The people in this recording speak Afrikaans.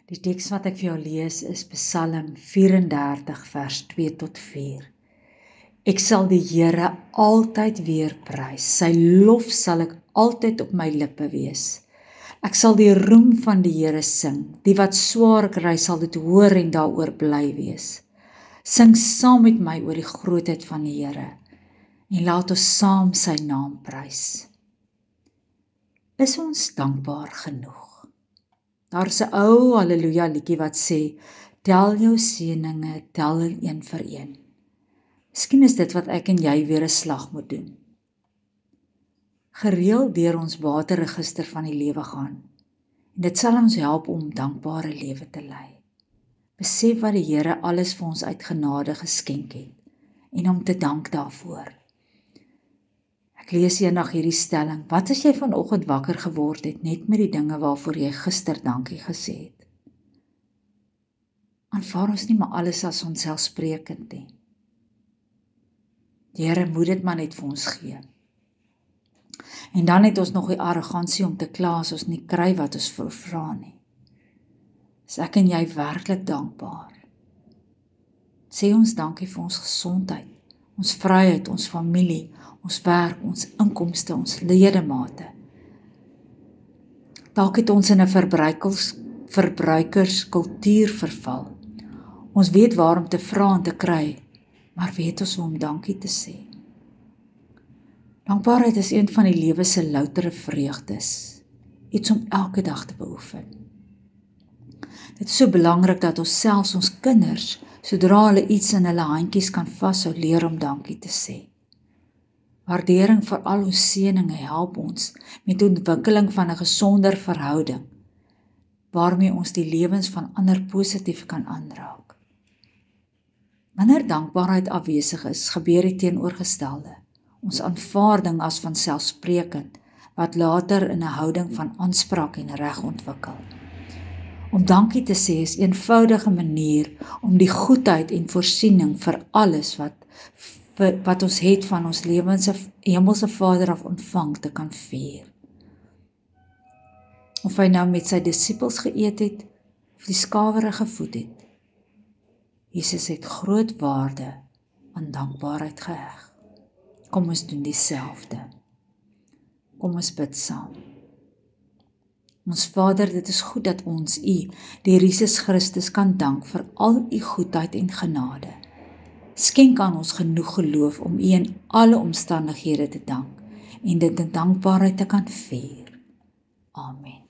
Die teks wat ek vir jou lees is Psalm 34 vers 2 tot 4. Ek sal die Here altyd weer prys, sy lof sal ek altyd op my lippe wees. Ek sal die roem van die Here sing, die wat swaar kry sal dit hoor en daaroor bly wees. Sing saam met my oor die grootheid van die Here en laat ons saam sy naam prys. Is ons dankbaar genoeg? Daar is 'n ou halleluja liedjie wat sê, tel jou seëninge, tel een vir een. Miskien is dit wat ek en jy weer 'n slag moet doen. Gereeld deur ons waterregister van die lewe gaan. En dit sal ons help om dankbare lewe te lei. Besef wat die Here alles vir ons uit genade geskenk het en om te dank daarvoor. Ek lees eendag hierdie stelling, wat as jy vanoggend wakker geword het net met die dinge waarvoor jy gister dankie gesê het? Aanvaar ons nie maar alles as onselfsprekend nie. Die Here moet dit maar net vir ons gee. En dan het ons nog die arrogansie om te kla as ons nie kry wat ons vra nie. Is ek en jy werklik dankbaar? Sê ons dankie vir ons gesondheid, ons vryheid, ons familie, ons werk, ons inkomste, ons ledemate. Dalk het ons in 'n verbruikerskultuur verval. Ons weet waar om te vra en te kry, maar weet ons hoe om dankie te sê. Dankbaarheid is een van die lewe se loutere vreugdes, iets om elke dag te beoefen. Dit is so belangrik dat ons selfs ons kinders, sodra hulle iets in hulle handjies kan vashou, leer om dankie te sê. Waardering vir al ons seëninge help ons met die ontwikkeling van 'n gesonder verhouding, waarmee ons die lewens van ander positief kan aanraak. Wanneer dankbaarheid afwesig is, gebeur die teenoorgestelde. Ons aanvaarding as vanselfsprekend, wat later in 'n houding van aanspraak en reg ontwikkel. Om dankie te sê is 'n eenvoudige manier om die goedheid en voorsiening vir alles wat ons het van ons hemelse Vader af ontvang te kan vier. Of hy nou met sy disippels geëet het, of die skawere gevoed het. Jesus het groot waarde aan dankbaarheid geheg. Kom ons doen dieselfde. Kom ons bid saam. Ons Vader, dit is goed dat ons U, die Jesus Christus, kan dank vir al U goedheid en genade. Skenk aan ons genoeg geloof om U in alle omstandighede te dank en dit in dankbaarheid te kan vier. Amen.